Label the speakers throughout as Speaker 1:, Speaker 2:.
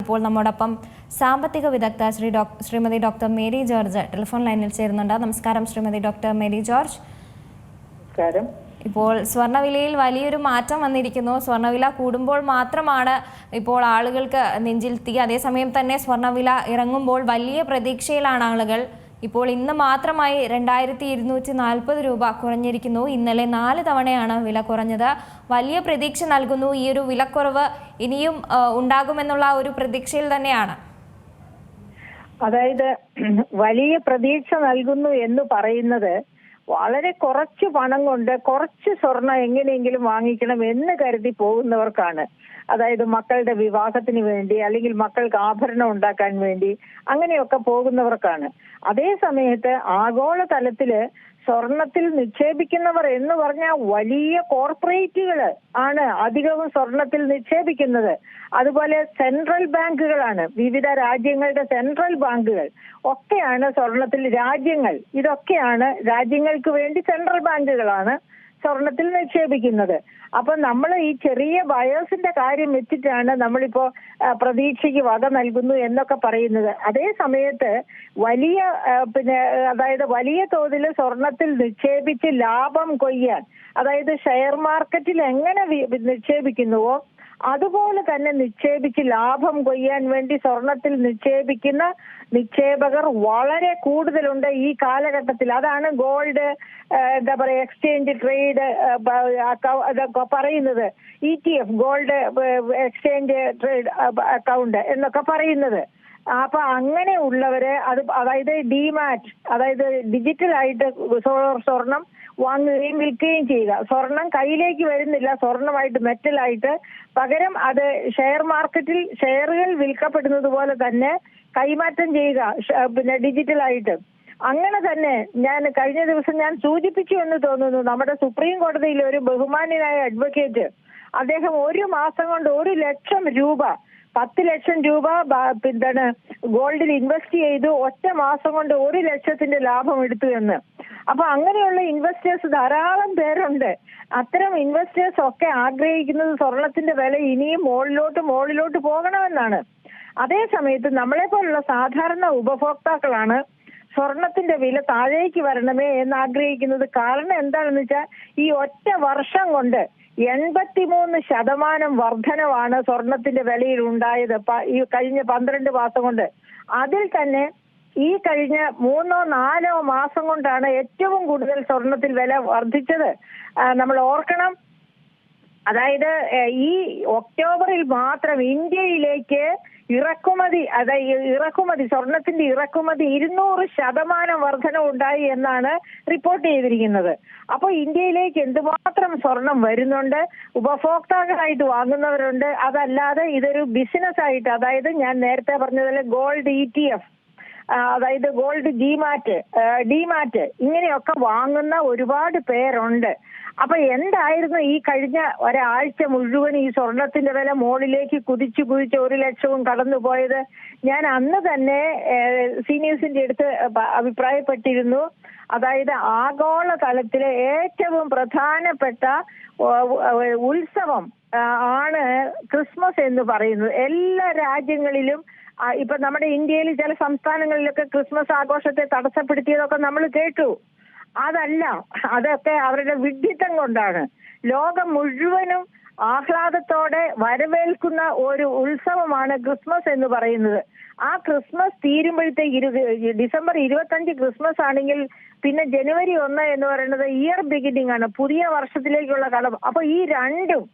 Speaker 1: ഇപ്പോൾ നമ്മോടൊപ്പം സാമ്പത്തിക വിദഗ്ധ Shrimati doctor Mary George telephone ലൈനിൽ ചേരുന്നുണ്ട്. നമസ്കാരം ശ്രീമതി ഡോക്ടർ മേരി ജോർജ്.
Speaker 2: നമസ്കാരം.
Speaker 1: ഇപ്പോൾ സ്വർണ്ണവിലയിൽ വലിയൊരു മാറ്റം വന്നിരിക്കുന്നു. സ്വർണ്ണവില കൂടുമ്പോൾ മാത്രമാണ് ഇപ്പോൾ ആളുകൾക്ക് നെഞ്ചിൽ തീ. അതേസമയം തന്നെ സ്വർണ്ണവില ഇറങ്ങുമ്പോൾ വലിയ പ്രതീക്ഷയിലാണ് ആളുകൾ. ഇപ്പോൾ ഇന്ന് മാത്രമായി 2240 രൂപ കുറഞ്ഞിരിക്കുന്നു. ഇന്നലെ 4 തവണയാണ് വില കുറഞ്ഞത്. വലിയ പ്രതീക്ഷ നൽകുന്നു. ഈ ഒരു വിലക്കുറവ് ഇനിയും ഉണ്ടാകുമെന്നുള്ള ഒരു പ്രതീക്ഷയിൽ തന്നെയാണ്.
Speaker 2: അതായത് വലിയ പ്രതീക്ഷ നൽകുന്നു എന്ന് പറയുന്നത് വളരെ കുറച്ച് പണം കൊണ്ട് കുറച്ച് സ്വർണം എങ്ങനെയെങ്കിലും വാങ്ങിക്കണം എന്ന് കരുതി പോകുന്നവർക്കാണ്. അതായത് മക്കളുടെ വിവാഹത്തിന് വേണ്ടി അല്ലെങ്കിൽ മക്കൾക്ക് ആഭരണം ഉണ്ടാക്കാൻ വേണ്ടി അങ്ങനെയൊക്കെ പോകുന്നവർക്കാണ്. അതേ സമയത്ത് ആഗോളതലത്തില് സ്വർണത്തിൽ നിക്ഷേപിക്കുന്നവർ എന്ന് പറഞ്ഞാൽ വലിയ കോർപ്പറേറ്റുകൾ ആണ് അധികവും സ്വർണത്തിൽ നിക്ഷേപിക്കുന്നത്. അതുപോലെ സെൻട്രൽ ബാങ്കുകളാണ്, വിവിധ രാജ്യങ്ങളുടെ സെൻട്രൽ ബാങ്കുകൾ ഒക്കെയാണ് സ്വർണത്തിൽ. ഇതൊക്കെയാണ് രാജ്യങ്ങൾക്ക് വേണ്ടി സെൻട്രൽ ബാങ്കുകളാണ് സ്വർണത്തിൽ നിക്ഷേപിക്കുന്നത്. അപ്പൊ നമ്മൾ ഈ ചെറിയ ബയേഴ്സിന്റെ കാര്യം വെച്ചിട്ടാണ് നമ്മളിപ്പോ പ്രതീക്ഷയ്ക്ക് വക നൽകുന്നു എന്നൊക്കെ പറയുന്നത്. അതേ സമയത്ത് അതായത് വലിയ തോതിൽ സ്വർണത്തിൽ നിക്ഷേപിച്ച് ലാഭം കൊയ്യാൻ, അതായത് ഷെയർ മാർക്കറ്റിൽ എങ്ങനെ നിക്ഷേപിക്കുന്നുവോ അതുപോലെ തന്നെ നിക്ഷേപിച്ച് ലാഭം കൊയ്യാൻ വേണ്ടി സ്വർണത്തിൽ നിക്ഷേപിക്കുന്ന നിക്ഷേപകർ വളരെ കൂടുതലുണ്ട് ഈ കാലഘട്ടത്തിൽ. അതാണ് ഗോൾഡ് എക്സ്ചേഞ്ച് ട്രേഡ് അതൊക്കെ പറയുന്നത്, ETF gold exchange trade account എന്നൊക്കെ പറയുന്നത്. അപ്പൊ അങ്ങനെ ഉള്ളവര് അതായത് ഡിമാറ്റ്, അതായത് ഡിജിറ്റലായിട്ട് സ്വർണം വാങ്ങുകയും വിൽക്കുകയും ചെയ്യുക. സ്വർണം കയ്യിലേക്ക് വരുന്നില്ല സ്വർണമായിട്ട് മെറ്റലായിട്ട്, പകരം അത് ഷെയർ മാർക്കറ്റിൽ ഷെയറുകൾ വിൽക്കപ്പെടുന്നത് പോലെ തന്നെ കൈമാറ്റം ചെയ്യുക ഡിജിറ്റലായിട്ട്. അങ്ങനെ തന്നെ കഴിഞ്ഞ ദിവസം ഞാൻ സൂചിപ്പിച്ചു എന്ന് തോന്നുന്നു, നമ്മുടെ സുപ്രീം കോടതിയിൽ ഒരു ബഹുമാന്യനായ അഡ്വക്കേറ്റ്, അദ്ദേഹം 1 മാസം കൊണ്ട് 1 ലക്ഷം രൂപ 10 ലക്ഷം രൂപ ഗോൾഡിൽ ഇൻവെസ്റ്റ് ചെയ്തു. ഒറ്റ മാസം കൊണ്ട് 1 ലക്ഷത്തിന്റെ ലാഭം എടുത്തു എന്ന്. അപ്പൊ അങ്ങനെയുള്ള ഇൻവെസ്റ്റേഴ്സ് ധാരാളം പേരുണ്ട്. അത്തരം ഇൻവെസ്റ്റേഴ്സ് ഒക്കെ ആഗ്രഹിക്കുന്നത് സ്വർണത്തിന്റെ വില ഇനിയും മുകളിലോട്ട് പോകണമെന്നാണ്. അതേ സമയത്ത് നമ്മളെ പോലുള്ള സാധാരണ ഉപഭോക്താക്കളാണ് സ്വർണത്തിന്റെ വില താഴേക്ക് വരണമേ എന്ന് ആഗ്രഹിക്കുന്നത്. കാരണം എന്താണെന്ന് വെച്ചാൽ ഈ ഒറ്റ വർഷം കൊണ്ട് 83% വർധനവാണ് സ്വർണത്തിന്റെ വിലയിൽ ഉണ്ടായത് ഈ കഴിഞ്ഞ 12 മാസം കൊണ്ട്. അതിൽ തന്നെ ഈ കഴിഞ്ഞ 3-4 മാസം കൊണ്ടാണ് ഏറ്റവും കൂടുതൽ സ്വർണത്തിൽ വില വർദ്ധിച്ചത്. നമ്മൾ ഓർക്കണം, അതായത് ഈ ഒക്ടോബറിൽ മാത്രം ഇന്ത്യയിലേക്ക് സ്വർണത്തിന്റെ ഇറക്കുമതി 200% വർധന ഉണ്ടായി എന്നാണ് റിപ്പോർട്ട് ചെയ്തിരിക്കുന്നത്. അപ്പൊ ഇന്ത്യയിലേക്ക് എന്തുമാത്രം സ്വർണം വരുന്നുണ്ട്, ഉപഭോക്താക്കളായിട്ട് വാങ്ങുന്നവരുണ്ട്. അതല്ലാതെ ഇതൊരു ബിസിനസ് ആയിട്ട്, അതായത് ഞാൻ നേരത്തെ പറഞ്ഞതുപോലെ ഗോൾഡ് ETF, അതായത് ഗോൾഡ് ഡിമാറ്റ് ഇങ്ങനെയൊക്കെ വാങ്ങുന്ന ഒരുപാട് പേരുണ്ട്. അപ്പൊ എന്തായിരുന്നു ഈ കഴിഞ്ഞ ഒരാഴ്ച മുഴുവൻ ഈ സ്വർണത്തിന്റെ വില മുകളിലേക്ക് കുതിച്ച് 1 ലക്ഷവും കടന്നു പോയത്? ഞാൻ അന്ന് തന്നെ സി ന്യൂസിന്റെ അടുത്ത് അഭിപ്രായപ്പെട്ടിരുന്നു. അതായത് ആഗോള തലത്തിലെ ഏറ്റവും പ്രധാനപ്പെട്ട ഉത്സവം ആണ് ക്രിസ്മസ് എന്ന് പറയുന്നത്. എല്ലാ രാജ്യങ്ങളിലും ഇപ്പൊ നമ്മുടെ ഇന്ത്യയിൽ ചില സംസ്ഥാനങ്ങളിലൊക്കെ ക്രിസ്മസ് ആഘോഷത്തെ തടസ്സപ്പെടുത്തിയതൊക്കെ നമ്മൾ കേട്ടു. അതൊക്കെ അവരുടെ വിഡ്ഢിത്തം കൊണ്ടാണ്. ലോകം മുഴുവനും ആഹ്ലാദത്തോടെ വരവേൽക്കുന്ന ഒരു ഉത്സവമാണ് ക്രിസ്മസ് എന്ന് പറയുന്നത്. ആ ക്രിസ്മസ് തീരുമ്പോഴത്തേക്ക് ഡിസംബർ 25 ക്രിസ്മസ് ആണെങ്കിൽ പിന്നെ ജനുവരി 1 എന്ന് പറയുന്നത് ഇയർ ബിഗിനിങ് ആണ്, പുതിയ വർഷത്തിലേക്കുള്ള കടം. അപ്പൊ ഈ രണ്ടും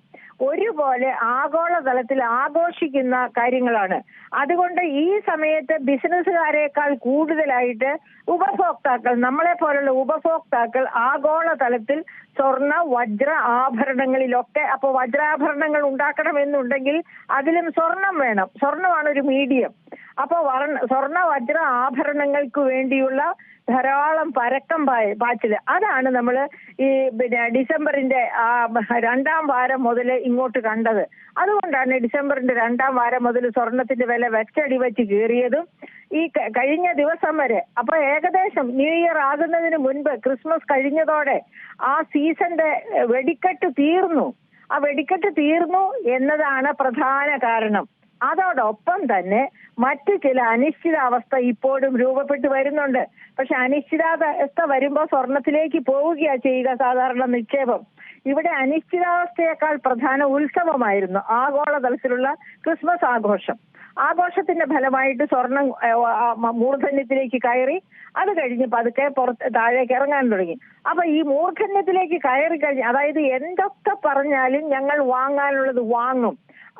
Speaker 2: ഒരുപോലെ ആഗോളതലത്തിൽ ആഘോഷിക്കുന്ന കാര്യങ്ങളാണ്. അതുകൊണ്ട് ഈ സമയത്ത് ബിസിനസ്സുകാരേക്കാൾ കൂടുതലായിട്ട് നമ്മളെ പോലുള്ള ഉപഭോക്താക്കൾ ആഗോളതലത്തിൽ സ്വർണ്ണ വജ്ര ആഭരണങ്ങളിലൊക്കെ, അപ്പൊ വജ്രാഭരണങ്ങൾ ഉണ്ടാക്കണമെന്നുണ്ടെങ്കിൽ അതിലും സ്വർണം വേണം. സ്വർണമാണ് ഒരു മീഡിയം. അപ്പൊ സ്വർണ്ണ വജ്ര ആഭരണങ്ങൾക്ക് വേണ്ടിയുള്ള ധാരാളം പരക്കം പാച്ചില് അതാണ് നമ്മൾ ഈ ഡിസംബറിന്റെ 2ാം വാരം മുതൽ ഇങ്ങോട്ട് കണ്ടത്. അതുകൊണ്ടാണ് ഡിസംബറിന്റെ 2ാം വാരം മുതൽ സ്വർണത്തിന്റെ വില വെച്ചടി വെച്ച് കയറിയതും ഈ കഴിഞ്ഞ ദിവസം വരെ. അപ്പൊ ഏകദേശം ന്യൂ ഇയർ ആകുന്നതിന് മുൻപ്, ക്രിസ്മസ് കഴിഞ്ഞതോടെ ആ സീസന്റെ വെടിക്കെട്ട് തീർന്നു എന്നതാണ് പ്രധാന കാരണം. അതോടൊപ്പം തന്നെ മറ്റു ചില അനിശ്ചിതാവസ്ഥ ഇപ്പോഴും രൂപപ്പെട്ടു വരുന്നുണ്ട്. പക്ഷെ അനിശ്ചിതാവസ്ഥ വരുമ്പോൾ സ്വർണത്തിലേക്ക് പോവുകയാണ് ചെയ്യുക സാധാരണ നിക്ഷേപം. ഇവിടെ അനിശ്ചിതാവസ്ഥയേക്കാൾ പ്രധാന ഉത്സവമായിരുന്നു ആഗോളതലത്തിലുള്ള ക്രിസ്മസ് ആഘോഷം. ആഘോഷത്തിന്റെ ഫലമായിട്ട് സ്വർണം മൂർധന്യത്തിലേക്ക് കയറി, അത് കഴിഞ്ഞ് പതുക്കെ താഴേക്ക് ഇറങ്ങാൻ തുടങ്ങി. അപ്പൊ ഈ മൂർധന്യത്തിലേക്ക് കയറി കഴിഞ്ഞ്, അതായത് എന്തൊക്കെ പറഞ്ഞാലും ഞങ്ങൾ വാങ്ങാനുള്ളത് വാങ്ങും,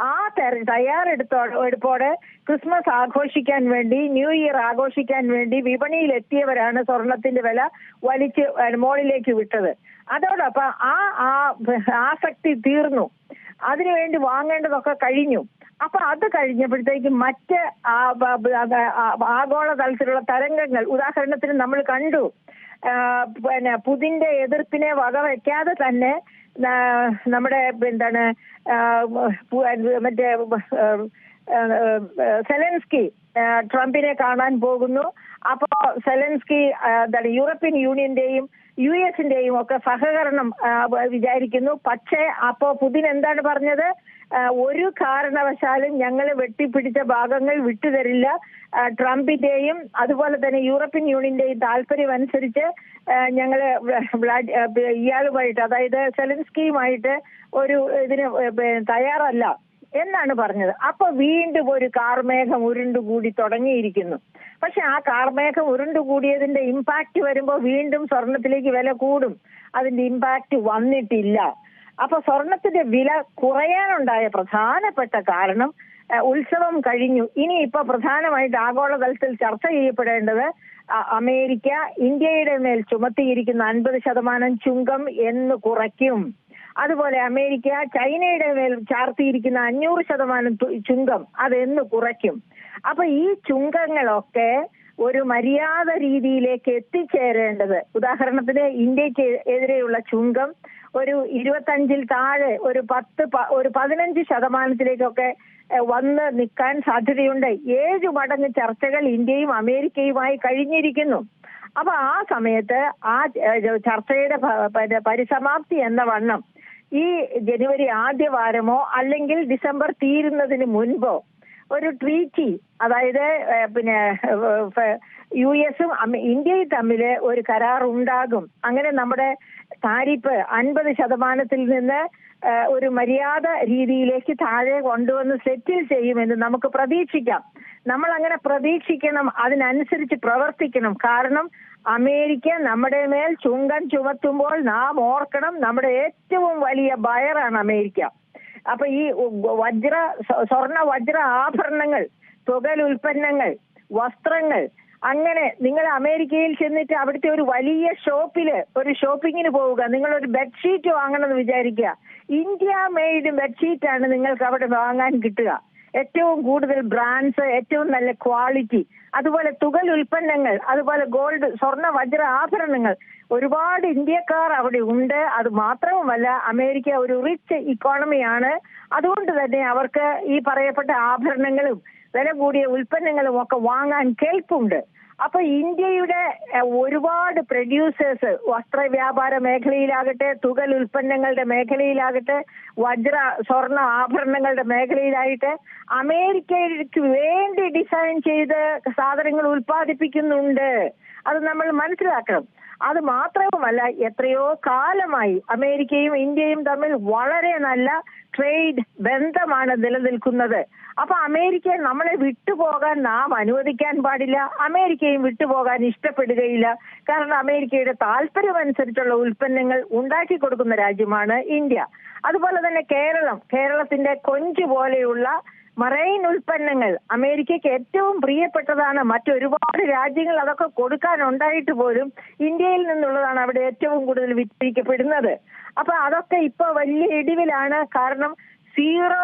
Speaker 2: ആ തയ്യാറെടുപ്പോടെ ക്രിസ്മസ് ആഘോഷിക്കാൻ വേണ്ടി, ന്യൂ ഇയർ ആഘോഷിക്കാൻ വേണ്ടി വിപണിയിൽ എത്തിയവരാണ് സ്വർണത്തിന്റെ വില വലിച്ച് മുകളിലേക്ക് വിട്ടത്. അതോടൊപ്പം ആസക്തി തീർന്നു, അതിനുവേണ്ടി വാങ്ങേണ്ടതൊക്കെ കഴിഞ്ഞു. അപ്പൊ അത് കഴിഞ്ഞപ്പോഴത്തേക്കും മറ്റ് ആഗോള തലത്തിലുള്ള തരംഗങ്ങൾ, ഉദാഹരണത്തിന് നമ്മൾ കണ്ടു, പുതിന്റെ എതിർപ്പിനെ വകവയ്ക്കാതെ തന്നെ നമ്മുടെ മറ്റേ സെലൻസ്കി ട്രംപിനെ കാണാൻ പോകുന്നു. അപ്പോ സെലൻസ്കി യൂറോപ്യൻ യൂണിയന്റെയും US-ന്റെയും ഒക്കെ സഹകരണം വിചാരിക്കുന്നു. പക്ഷേ അപ്പോ പുതിൻ എന്താണ് പറഞ്ഞത്? ഒരു കാരണവശാലും ഞങ്ങൾ വെട്ടിപ്പിടിച്ച ഭാഗങ്ങൾ വിട്ടുതരില്ല. ട്രംപിന്റെയും അതുപോലെ തന്നെ യൂറോപ്യൻ യൂണിയന്റെയും താല്പര്യം അനുസരിച്ച് ഞങ്ങള് ഇയാളുമായിട്ട്, അതായത് സെലൻസ്കിയുമായിട്ട് ഒരു ഇതിന് തയ്യാറല്ല എന്നാണ് പറഞ്ഞത്. അപ്പൊ വീണ്ടും ഒരു കാർമേഘം ഉരുണ്ടുകൂടി തുടങ്ങിയിരിക്കുന്നു. പക്ഷെ ആ കാർമേഘം ഉരുണ്ടുകൂടിയതിന്റെ ഇമ്പാക്ട് വരുമ്പോൾ വീണ്ടും സ്വർണത്തിലേക്ക് വില കൂടും. അതിന്റെ ഇമ്പാക്ട് വന്നിട്ടില്ല. അപ്പൊ സ്വർണത്തിന്റെ വില കുറയാനുണ്ടായ പ്രധാനപ്പെട്ട കാരണം ഉത്സവം കഴിഞ്ഞു. ഇനി ഇപ്പൊ പ്രധാനമായിട്ട് ആഗോളതലത്തിൽ ചർച്ച ചെയ്യപ്പെടേണ്ടത് അമേരിക്ക ഇന്ത്യയുടെ മേൽ ചുമത്തിയിരിക്കുന്ന 50% ചുങ്കം എന്ന് കുറയ്ക്കും. അതുപോലെ അമേരിക്ക ചൈനയുടെ മേൽ ചാർത്തിയിരിക്കുന്ന 500% ചുങ്കം അതെന്ന് കുറയ്ക്കും. അപ്പൊ ഈ ചുങ്കങ്ങളൊക്കെ ഒരു മര്യാദ രീതിയിലേക്ക് എത്തിച്ചേരേണ്ടത്, ഉദാഹരണത്തിന് ഇന്ത്യക്ക് എതിരെയുള്ള ചുങ്കം ഒരു 25-ൽ താഴെ ഒരു 15% വന്ന് നിൽക്കാൻ സാധ്യതയുണ്ട്. 7 മടങ്ങ് ചർച്ചകൾ ഇന്ത്യയും അമേരിക്കയുമായി കഴിഞ്ഞിരിക്കുന്നു. അപ്പൊ ആ സമയത്ത് ആ ചർച്ചയുടെ പരിസമാപ്തി എന്ന വണ്ണം ഈ ജനുവരി ആദ്യ വാരമോ അല്ലെങ്കിൽ ഡിസംബർ തീരുന്നതിന് മുൻപോ ഒരു ട്രീറ്റി, അതായത് US-ഉം ഇന്ത്യയും തമ്മിൽ ഒരു കരാർ ഉണ്ടാകും. അങ്ങനെ നമ്മുടെ താരിഫ് 50%-ൽ നിന്ന് ഒരു മര്യാദ രീതിയിലേക്ക് താഴെ കൊണ്ടുവന്ന് സെറ്റിൽ ചെയ്യുമെന്ന് നമുക്ക് പ്രതീക്ഷിക്കാം. നമ്മൾ അങ്ങനെ പ്രതീക്ഷിക്കണം, അതിനനുസരിച്ച് പ്രവർത്തിക്കണം. കാരണം അമേരിക്ക നമ്മുടെ മേൽ ചുങ്കം ചുമത്തുമ്പോൾ നാം ഓർക്കണം, നമ്മുടെ ഏറ്റവും വലിയ ബയറാണ് അമേരിക്ക. അപ്പൊ ഈ സ്വർണ്ണ വജ്ര ആഭരണങ്ങൾ, തുകൽ ഉൽപ്പന്നങ്ങൾ, വസ്ത്രങ്ങൾ, അങ്ങനെ നിങ്ങൾ അമേരിക്കയിൽ ചെന്നിട്ട് അവിടുത്തെ ഒരു വലിയ ഒരു ഷോപ്പിങ്ങിന് പോവുക, നിങ്ങളൊരു ബെഡ്ഷീറ്റ് വാങ്ങണമെന്ന് വിചാരിക്കുക, ഇന്ത്യ മെയ്ഡ് ബെഡ്ഷീറ്റാണ് നിങ്ങൾക്ക് അവിടെ വാങ്ങാൻ കിട്ടുക. ഏറ്റവും കൂടുതൽ ബ്രാൻഡ്സ്, ഏറ്റവും നല്ല ക്വാളിറ്റി, അതുപോലെ തുകൽ ഉൽപ്പന്നങ്ങൾ, അതുപോലെ ഗോൾഡ്, സ്വർണ്ണ വജ്ര ആഭരണങ്ങൾ, ഒരുപാട് ഇന്ത്യക്കാർ അവിടെ ഉണ്ട്. അത് മാത്രവുമല്ല അമേരിക്ക ഒരു റിച്ച് ഇക്കോണമിയാണ്. അതുകൊണ്ട് തന്നെ അവർക്ക് ഈ പറയപ്പെട്ട ആഭരണങ്ങളും വില കൂടിയ ഉൽപ്പന്നങ്ങളും ഒക്കെ വാങ്ങാൻ കേൾപ്പുണ്ട്. അപ്പൊ ഇന്ത്യയുടെ ഒരുപാട് പ്രൊഡ്യൂസേഴ്സ് വസ്ത്ര വ്യാപാര മേഖലയിലാകട്ടെ, തുകൽ ഉൽപ്പന്നങ്ങളുടെ മേഖലയിലാകട്ടെ, സ്വർണ്ണ ആഭരണങ്ങളുടെ മേഖലയിലായിട്ട് അമേരിക്കയ്ക്ക് വേണ്ടി ഡിസൈൻ ചെയ്ത് സാധനങ്ങൾ ഉൽപ്പാദിപ്പിക്കുന്നുണ്ട്. അത് നമ്മൾ മനസ്സിലാക്കണം. അത് മാത്രവുമല്ല, എത്രയോ കാലമായി അമേരിക്കയും ഇന്ത്യയും തമ്മിൽ വളരെ നല്ല ട്രേഡ് ബന്ധമാണ് നിലനിൽക്കുന്നത്. അപ്പൊ അമേരിക്ക നമ്മളെ വിട്ടുപോകാൻ നാം അനുവദിക്കാൻ പാടില്ല, അമേരിക്കയും വിട്ടുപോകാൻ ഇഷ്ടപ്പെടുകയില്ല. കാരണം അമേരിക്കയുടെ താല്പര്യമനുസരിച്ചുള്ള ഉൽപ്പന്നങ്ങൾ ഉണ്ടാക്കി കൊടുക്കുന്ന രാജ്യമാണ് ഇന്ത്യ. അതുപോലെ തന്നെ കേരളത്തിന്റെ കൊഞ്ച് പോലെയുള്ള മറൈൻ ഉൽപ്പന്നങ്ങൾ അമേരിക്കയ്ക്ക് ഏറ്റവും പ്രിയപ്പെട്ടതാണ്. മറ്റൊരുപാട് രാജ്യങ്ങൾ അതൊക്കെ കൊടുക്കാനുണ്ടായിട്ട് പോലും ഇന്ത്യയിൽ നിന്നുള്ളതാണ് അവിടെ ഏറ്റവും കൂടുതൽ വിറ്റഴിക്കപ്പെടുന്നത്. അപ്പൊ അതൊക്കെ ഇപ്പൊ വലിയ ഇടിവിലാണ്. കാരണം 0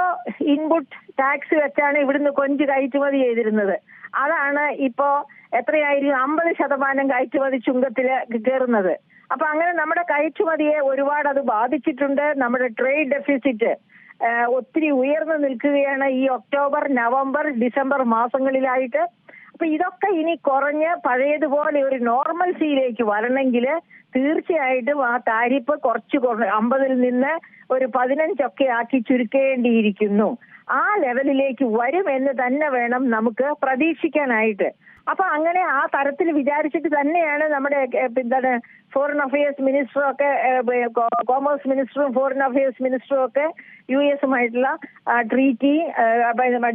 Speaker 2: ഇൻപുട്ട് ടാക്സ് വെച്ചാണ് ഇവിടുന്ന് കൊഞ്ച് കയറ്റുമതി ചെയ്തിരുന്നത്. അതാണ് ഇപ്പോ എത്രയായിരിക്കും 50% കയറ്റുമതി ചുങ്കത്തില് കയറുന്നത്. അപ്പൊ അങ്ങനെ നമ്മുടെ കയറ്റുമതിയെ ഒരുപാട് അത് ബാധിച്ചിട്ടുണ്ട്. നമ്മുടെ ട്രേഡ് ഡെഫിസിറ്റ് ഒത്തിരി ഉയർന്നു നിൽക്കുകയാണ് ഈ ഒക്ടോബർ, നവംബർ, ഡിസംബർ മാസങ്ങളിലായിട്ട്. അപ്പൊ ഇതൊക്കെ ഇനി കുറഞ്ഞ് പഴയതുപോലെ ഒരു നോർമൽസിയിലേക്ക് വരണമെങ്കിൽ തീർച്ചയായിട്ടും ആ താരിഫ് കുറച്ച് 50-ൽ നിന്ന് ഒരു 15 ആക്കി ചുരുക്കേണ്ടിയിരിക്കുന്നു. ആ ലെവലിലേക്ക് വരും എന്ന് തന്നെ വേണം നമുക്ക് പ്രതീക്ഷിക്കാനായിട്ട്. അപ്പൊ അങ്ങനെ ആ തരത്തിൽ വിചാരിച്ചിട്ട് തന്നെയാണ് നമ്മുടെ എന്താണ് ഫോറിൻ അഫയേഴ്സ് മിനിസ്റ്ററും ഒക്കെ കോമേഴ്സ് മിനിസ്റ്ററും ഫോറിൻ അഫയേഴ്സ് മിനിസ്റ്ററും ഒക്കെ US-ഉമായിട്ടുള്ള ട്രീറ്റി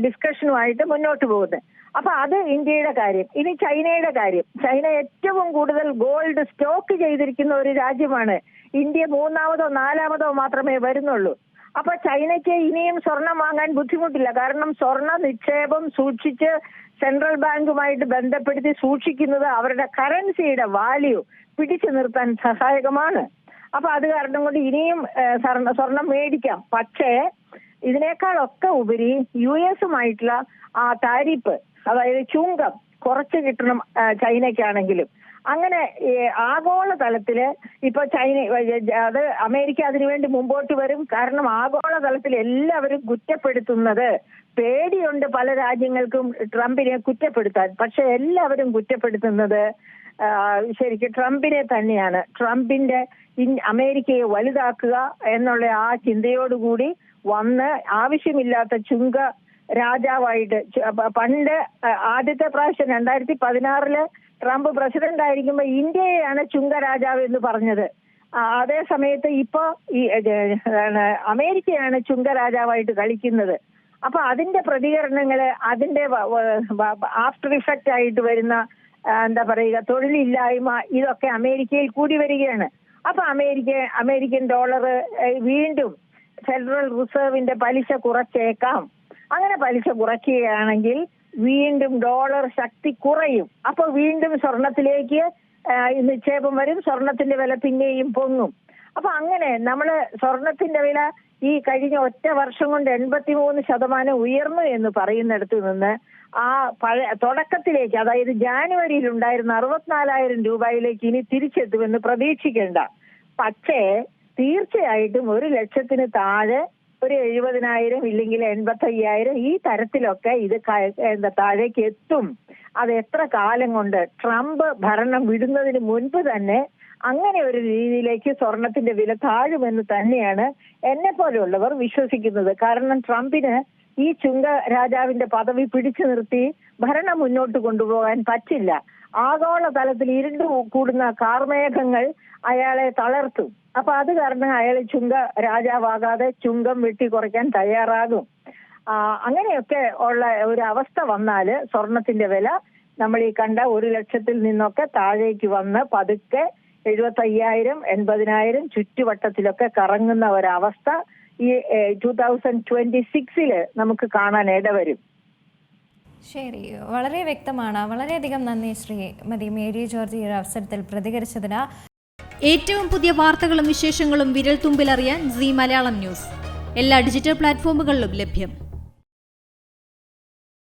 Speaker 2: ഡിസ്കഷനുമായിട്ട് മുന്നോട്ട് പോകുന്നത്. അപ്പൊ അത് ഇന്ത്യയുടെ കാര്യം. ഇനി ചൈനയുടെ കാര്യം. ചൈന ഏറ്റവും കൂടുതൽ ഗോൾഡ് സ്റ്റോക്ക് ചെയ്തിരിക്കുന്ന ഒരു രാജ്യമാണ്. ഇന്ത്യ 3-ാമതോ 4-ാമതോ മാത്രമേ വരുന്നുള്ളൂ. അപ്പൊ ചൈനയ്ക്ക് ഇനിയും സ്വർണം വാങ്ങാൻ ബുദ്ധിമുട്ടില്ല. കാരണം സ്വർണ്ണ നിക്ഷേപം സൂക്ഷിച്ച് സെൻട്രൽ ബാങ്കുമായിട്ട് ബന്ധപ്പെടുത്തി സൂക്ഷിക്കുന്നത് അവരുടെ കറൻസിയുടെ വാല്യൂ പിടിച്ചു നിർത്താൻ സഹായകമാണ്. അപ്പൊ അത് കാരണം കൊണ്ട് ഇനിയും സ്വർണം മേടിക്കാം. പക്ഷേ ഇതിനേക്കാളൊക്കെ ഉപരി US-ഉമായിട്ടുള്ള ആ താരിഫ്, അതായത് ചുങ്കം കുറച്ച് കിട്ടണം ചൈനയ്ക്കാണെങ്കിലും. അങ്ങനെ ആഗോള തലത്തില് ഇപ്പൊ അത് അമേരിക്ക അതിനുവേണ്ടി മുമ്പോട്ട് വരും. കാരണം ആഗോള തലത്തിൽ എല്ലാവരും കുറ്റപ്പെടുത്തുന്നത്, പേടിയുണ്ട് പല രാജ്യങ്ങൾക്കും ട്രംപിനെ കുറ്റപ്പെടുത്താൻ, പക്ഷെ എല്ലാവരും കുറ്റപ്പെടുത്തുന്നത് ശരിക്കും ട്രംപിനെ തന്നെയാണ്. ട്രംപിന്റെ അമേരിക്കയെ വലുതാക്കുക എന്നുള്ള ആ ചിന്തയോടുകൂടി വന്ന് ആവശ്യമില്ലാത്ത ചുങ്ക രാജാവായിട്ട് പണ്ട് ആദ്യത്തെ പ്രാവശ്യം 2016 ട്രംപ് പ്രസിഡന്റ് ആയിരിക്കുമ്പോൾ ഇന്ത്യയെയാണ് ചുങ്ക രാജാവ് എന്ന് പറഞ്ഞത്. അതേ സമയത്ത് ഇപ്പോ ഈ അമേരിക്കയാണ് ചുങ്ക രാജാവായിട്ട് കളിക്കുന്നത്. അപ്പൊ അതിന്റെ പ്രതികരണങ്ങള്, അതിന്റെ ആഫ്റ്റർ ഇഫക്റ്റ് ആയിട്ട് വരുന്ന എന്താ പറയുക തൊഴിലില്ലായ്മ, ഇതൊക്കെ അമേരിക്കയിൽ കൂടി വരികയാണ്. അപ്പൊ അമേരിക്കൻ ഡോളർ വീണ്ടും ഫെഡറൽ റിസർവിന്റെ പലിശ കുറച്ചേക്കാം. അങ്ങനെ പലിശ കുറയ്ക്കുകയാണെങ്കിൽ വീണ്ടും ഡോളർ ശക്തി കുറയും. അപ്പൊ വീണ്ടും സ്വർണത്തിലേക്ക് നിക്ഷേപം വരും, സ്വർണത്തിന്റെ വില പിന്നെയും പൊങ്ങും. അപ്പൊ അങ്ങനെ നമ്മള് സ്വർണത്തിന്റെ വില ഈ കഴിഞ്ഞ ഒറ്റ വർഷം കൊണ്ട് 83% ഉയർന്നു എന്ന് പറയുന്നിടത്ത് നിന്ന് ആ പഴയ തുടക്കത്തിലേക്ക്, അതായത് ജാനുവരിയിൽ ഉണ്ടായിരുന്ന 64,000 രൂപയിലേക്ക് ഇനി തിരിച്ചെത്തുമെന്ന് പ്രതീക്ഷിക്കേണ്ട. പക്ഷേ തീർച്ചയായിട്ടും 1 ലക്ഷത്തിന് താഴെ ഒരു 70,000 ഇല്ലെങ്കിൽ 85,000 ഈ തരത്തിലൊക്കെ ഇത് താഴേക്ക് എത്തും. അത് എത്ര കാലം കൊണ്ട്? ട്രംപ് ഭരണം വിടുന്നതിന് മുൻപ് തന്നെ അങ്ങനെ ഒരു രീതിയിലേക്ക് സ്വർണത്തിന്റെ വില താഴുമെന്ന് തന്നെയാണ് എന്നെ പോലെയുള്ളവർ വിശ്വസിക്കുന്നത്. കാരണം ട്രംപിന് ഈ ചുങ്ക രാജാവിന്റെ പദവി പിടിച്ചു നിർത്തി ഭരണം മുന്നോട്ട് കൊണ്ടുപോകാൻ പറ്റില്ല. ആഗോള തലത്തിൽ ഇരുണ്ടു കൂടുന്ന കാർമേഘങ്ങൾ അയാളെ തളർത്തും. അപ്പൊ അത് കാരണം അയാൾ ചുങ്ക രാജാവാകാതെ ചുങ്കം വെട്ടി കുറയ്ക്കാൻ തയ്യാറാകും. അങ്ങനെയൊക്കെ ഉള്ള ഒരു അവസ്ഥ വന്നാല് സ്വർണത്തിന്റെ വില നമ്മൾ ഈ കണ്ട 1 ലക്ഷത്തിൽ നിന്നൊക്കെ താഴേക്ക് വന്ന് പതുക്കെ 75,000, 80,000 ചുറ്റുവട്ടത്തിലൊക്കെ കറങ്ങുന്ന ഒരവസ്ഥ ഈ 2026 നമുക്ക് കാണാൻ ഇടവരും.
Speaker 1: ശരി, വളരെ വ്യക്തമാണ്. വളരെയധികം നന്ദി ശ്രീമതി മേരി ജോർജ് ഈ ഒരു അവസരത്തിൽ പ്രതികരിച്ചതിന്.
Speaker 3: ഏറ്റവും പുതിയ വാർത്തകളും വിശേഷങ്ങളും വിരൽ തുമ്പിലറിയാൻ സീ മലയാളം ന്യൂസ് എല്ലാ ഡിജിറ്റൽ പ്ലാറ്റ്ഫോമുകളിലും ലഭ്യം.